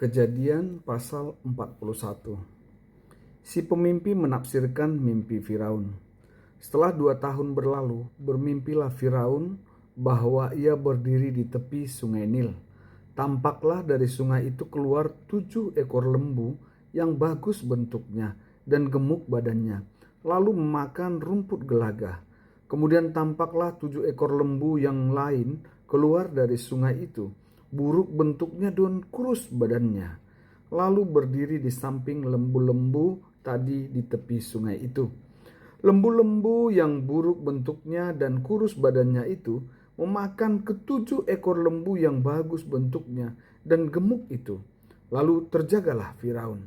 Kejadian pasal 41. Si pemimpi menafsirkan mimpi Firaun. Setelah 2 tahun berlalu, bermimpilah Firaun bahwa ia berdiri di tepi sungai Nil. Tampaklah dari sungai itu keluar 7 ekor lembu yang bagus bentuknya dan gemuk badannya, lalu memakan rumput gelaga. Kemudian tampaklah 7 ekor lembu yang lain keluar dari sungai itu, buruk bentuknya dan kurus badannya, lalu berdiri di samping lembu-lembu tadi di tepi sungai itu. Lembu-lembu yang buruk bentuknya dan kurus badannya itu memakan ke-7 ekor lembu yang bagus bentuknya dan gemuk itu. Lalu terjagalah Firaun.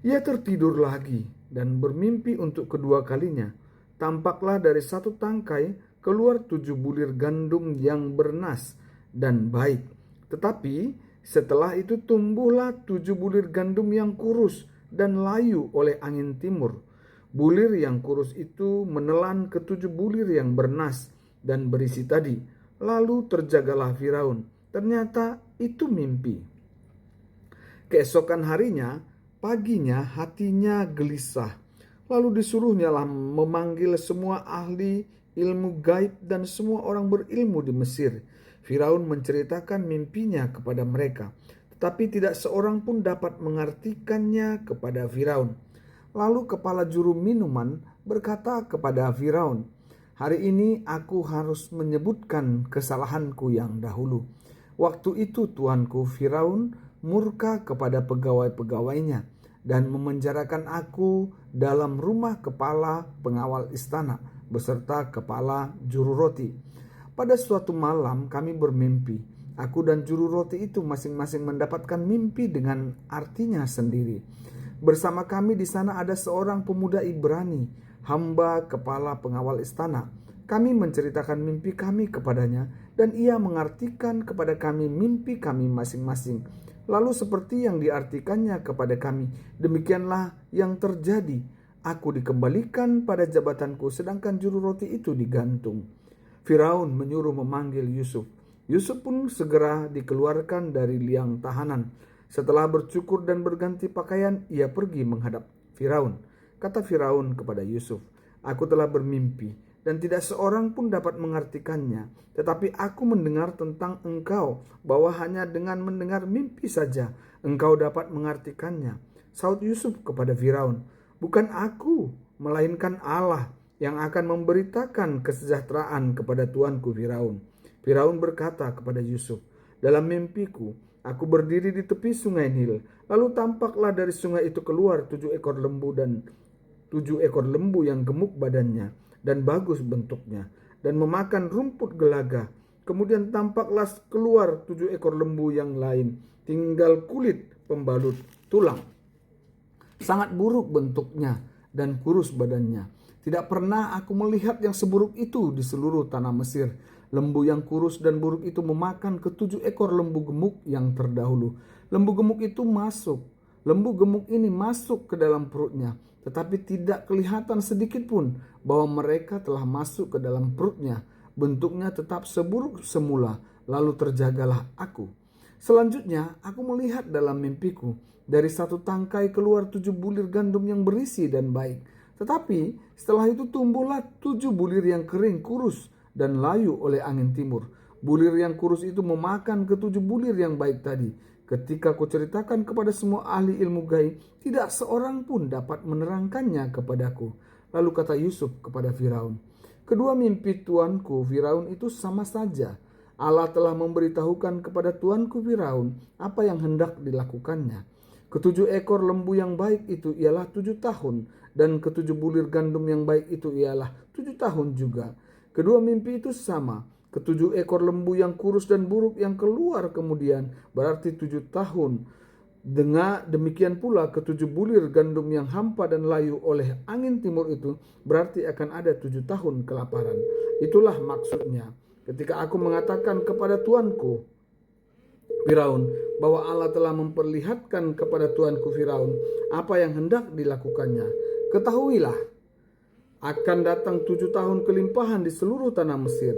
Ia tertidur lagi dan bermimpi untuk kedua kalinya. Tampaklah dari satu tangkai keluar 7 bulir gandum yang bernas dan baik. Tetapi setelah itu tumbuhlah 7 bulir gandum yang kurus dan layu oleh angin timur. Bulir yang kurus itu menelan ke-7 bulir yang bernas dan berisi tadi. Lalu terjagalah Firaun. Ternyata itu mimpi. Keesokan harinya, paginya hatinya gelisah. Lalu disuruhnya memanggil semua ahli ilmu gaib dan semua orang berilmu di Mesir. Firaun menceritakan mimpinya kepada mereka, tetapi tidak seorang pun dapat mengartikannya kepada Firaun. Lalu kepala juru minuman berkata kepada Firaun, "Hari ini aku harus menyebutkan kesalahanku yang dahulu. Waktu itu tuanku Firaun murka kepada pegawai-pegawainya dan memenjarakan aku dalam rumah kepala pengawal istana beserta kepala juru roti. Pada suatu malam kami bermimpi. Aku dan juru roti itu masing-masing mendapatkan mimpi dengan artinya sendiri. Bersama kami di sana ada seorang pemuda Ibrani, hamba kepala pengawal istana. Kami menceritakan mimpi kami kepadanya dan ia mengartikan kepada kami mimpi kami masing-masing. Lalu seperti yang diartikannya kepada kami, demikianlah yang terjadi. Aku dikembalikan pada jabatanku sedangkan juru roti itu digantung." Firaun menyuruh memanggil Yusuf. Yusuf pun segera dikeluarkan dari liang tahanan. Setelah bercukur dan berganti pakaian, ia pergi menghadap Firaun. Kata Firaun kepada Yusuf, "Aku telah bermimpi dan tidak seorang pun dapat mengartikannya. Tetapi aku mendengar tentang engkau bahwa hanya dengan mendengar mimpi saja engkau dapat mengartikannya." Saud Yusuf kepada Firaun, "Bukan aku, melainkan Allah yang akan memberitakan kesejahteraan kepada tuanku Firaun." Firaun berkata kepada Yusuf, "Dalam mimpiku, aku berdiri di tepi sungai Nil. Lalu tampaklah dari sungai itu keluar 7 ekor lembu dan 7 ekor lembu yang gemuk badannya dan bagus bentuknya dan memakan rumput gelaga. Kemudian tampaklah keluar 7 ekor lembu yang lain, tinggal kulit pembalut tulang. Sangat buruk bentuknya dan kurus badannya. Tidak pernah aku melihat yang seburuk itu di seluruh tanah Mesir. Lembu yang kurus dan buruk itu memakan ke-7 ekor lembu gemuk yang terdahulu. Lembu gemuk ini masuk ke dalam perutnya, tetapi tidak kelihatan sedikit pun bahwa mereka telah masuk ke dalam perutnya. Bentuknya tetap seburuk semula. Lalu terjagalah aku. Selanjutnya aku melihat dalam mimpiku, dari satu tangkai keluar 7 bulir gandum yang berisi dan baik. Tetapi setelah itu tumbuhlah 7 bulir yang kering, kurus, dan layu oleh angin timur. Bulir yang kurus itu memakan ke-7 bulir yang baik tadi. Ketika kuceritakan kepada semua ahli ilmu gaib, tidak seorang pun dapat menerangkannya kepadaku." Lalu kata Yusuf kepada Firaun, "Kedua mimpi tuanku Firaun itu sama saja. Allah telah memberitahukan kepada tuanku Firaun apa yang hendak dilakukannya. Ke-7 ekor lembu yang baik itu ialah 7 tahun, dan ke-7 bulir gandum yang baik itu ialah 7 tahun juga. Kedua mimpi itu sama. Ke-7 ekor lembu yang kurus dan buruk yang keluar kemudian berarti 7 tahun. Demikian pula ke-7 bulir gandum yang hampa dan layu oleh angin timur itu berarti akan ada 7 tahun kelaparan. Itulah maksudnya ketika aku mengatakan kepada tuanku Firaun bahwa Allah telah memperlihatkan kepada tuanku Firaun apa yang hendak dilakukannya. Ketahuilah, akan datang 7 tahun kelimpahan di seluruh tanah Mesir.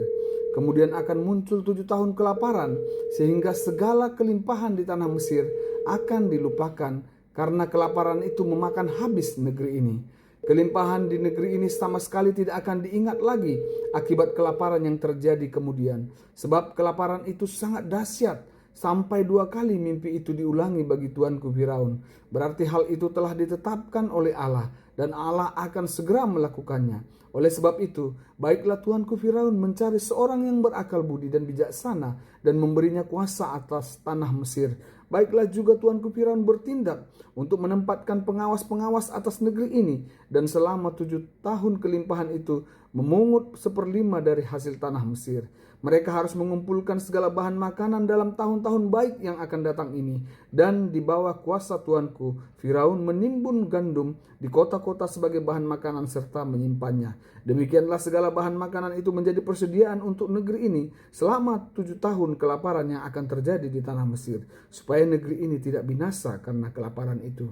Kemudian akan muncul 7 tahun kelaparan, sehingga segala kelimpahan di tanah Mesir akan dilupakan karena kelaparan itu memakan habis negeri ini. Kelimpahan di negeri ini sama sekali tidak akan diingat lagi akibat kelaparan yang terjadi kemudian. Sebab kelaparan itu sangat dahsyat, sampai 2 kali mimpi itu diulangi bagi tuanku Firaun. Berarti hal itu telah ditetapkan oleh Allah dan Allah akan segera melakukannya. Oleh sebab itu, baiklah tuanku Firaun mencari seorang yang berakal budi dan bijaksana dan memberinya kuasa atas tanah Mesir. Baiklah juga tuanku Firaun bertindak untuk menempatkan pengawas-pengawas atas negeri ini, dan selama 7 tahun kelimpahan itu memungut 1/5 dari hasil tanah Mesir. Mereka harus mengumpulkan segala bahan makanan dalam tahun-tahun baik yang akan datang ini, dan di bawah kuasa tuanku Firaun menimbun gandum di kota-kota sebagai bahan makanan serta menyimpannya. Demikianlah segala bahan makanan itu menjadi persediaan untuk negeri ini selama 7 tahun kelaparan yang akan terjadi di tanah Mesir, supaya negeri ini tidak binasa karena kelaparan itu.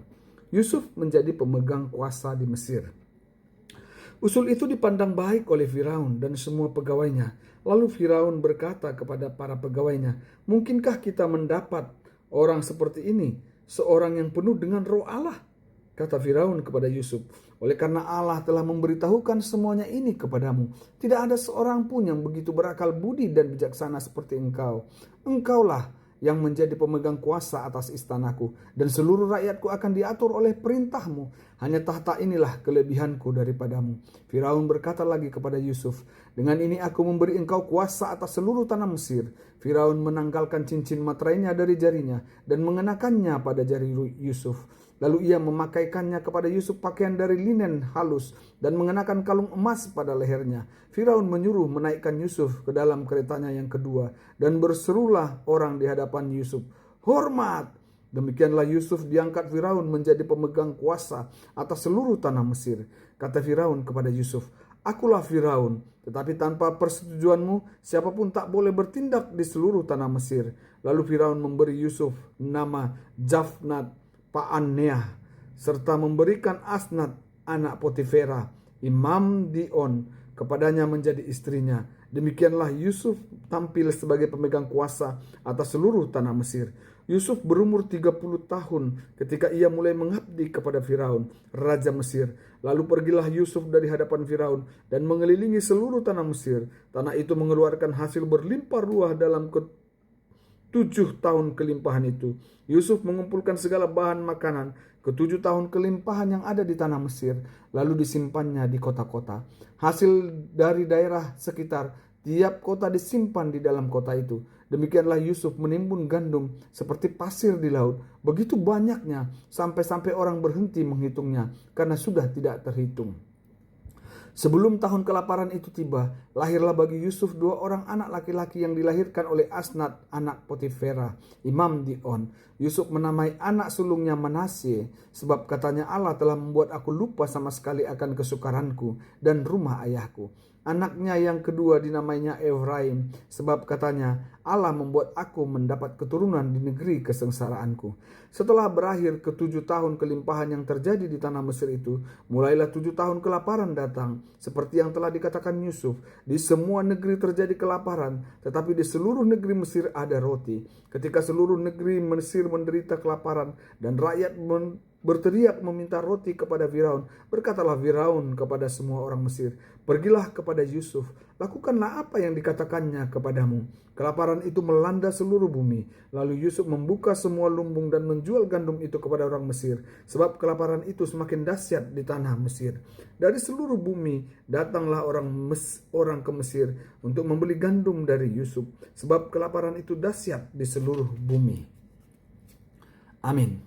Yusuf menjadi pemegang kuasa di Mesir. Usul itu dipandang baik oleh Firaun dan semua pegawainya. Lalu Firaun berkata kepada para pegawainya, "Mungkinkah kita mendapat orang seperti ini, seorang yang penuh dengan roh Allah?" Kata Firaun kepada Yusuf, "Oleh karena Allah telah memberitahukan semuanya ini kepadamu, tidak ada seorang pun yang begitu berakal budi dan bijaksana seperti engkau. Engkaulah yang menjadi pemegang kuasa atas istanaku, dan seluruh rakyatku akan diatur oleh perintahmu. Hanya tahta inilah kelebihanku daripadamu." Firaun berkata lagi kepada Yusuf, "Dengan ini aku memberi engkau kuasa atas seluruh tanah Mesir." Firaun menanggalkan cincin materainya dari jarinya dan mengenakannya pada jari Yusuf. Lalu ia memakaikannya kepada Yusuf pakaian dari linen halus dan mengenakan kalung emas pada lehernya. Firaun menyuruh menaikkan Yusuf ke dalam keretanya yang kedua, dan berserulah orang di hadapan Yusuf, "Hormat!" Demikianlah Yusuf diangkat Firaun menjadi pemegang kuasa atas seluruh tanah Mesir. Kata Firaun kepada Yusuf, "Akulah Firaun, tetapi tanpa persetujuanmu siapapun tak boleh bertindak di seluruh tanah Mesir." Lalu Firaun memberi Yusuf nama Jafnat Pa'aneah, serta memberikan Asnat anak Potifera, imam Dion, kepadanya menjadi istrinya. Demikianlah Yusuf tampil sebagai pemegang kuasa atas seluruh tanah Mesir. Yusuf berumur 30 tahun ketika ia mulai mengabdi kepada Firaun, raja Mesir. Lalu pergilah Yusuf dari hadapan Firaun dan mengelilingi seluruh tanah Mesir. Tanah itu mengeluarkan hasil berlimpah ruah dalam 7 tahun kelimpahan itu. Yusuf mengumpulkan segala bahan makanan ke 7 tahun kelimpahan yang ada di tanah Mesir, lalu disimpannya di kota-kota. Hasil dari daerah sekitar tiap kota disimpan di dalam kota itu. Demikianlah Yusuf menimbun gandum seperti pasir di laut, begitu banyaknya sampai-sampai orang berhenti menghitungnya karena sudah tidak terhitung. Sebelum tahun kelaparan itu tiba, lahirlah bagi Yusuf 2 orang anak laki-laki yang dilahirkan oleh Asnat anak Potifera, imam Dion. Yusuf menamai anak sulungnya Manasye, sebab katanya, "Allah telah membuat aku lupa sama sekali akan kesukaranku dan rumah ayahku." Anaknya yang kedua dinamainya Efraim, sebab katanya, "Allah membuat aku mendapat keturunan di negeri kesengsaraanku." Setelah berakhir ke-7 tahun kelimpahan yang terjadi di tanah Mesir itu, mulailah 7 tahun kelaparan datang. Seperti yang telah dikatakan Yusuf, di semua negeri terjadi kelaparan, tetapi di seluruh negeri Mesir ada roti. Ketika seluruh negeri Mesir menderita kelaparan dan rakyat berteriak meminta roti kepada Firaun, berkatalah Firaun kepada semua orang Mesir, "Pergilah kepada Yusuf, lakukanlah apa yang dikatakannya kepadamu." Kelaparan itu melanda seluruh bumi. Lalu Yusuf membuka semua lumbung dan menjual gandum itu kepada orang Mesir, sebab kelaparan itu semakin dahsyat di tanah Mesir. Dari seluruh bumi datanglah orang ke Mesir untuk membeli gandum dari Yusuf, sebab kelaparan itu dahsyat di seluruh bumi. Amin.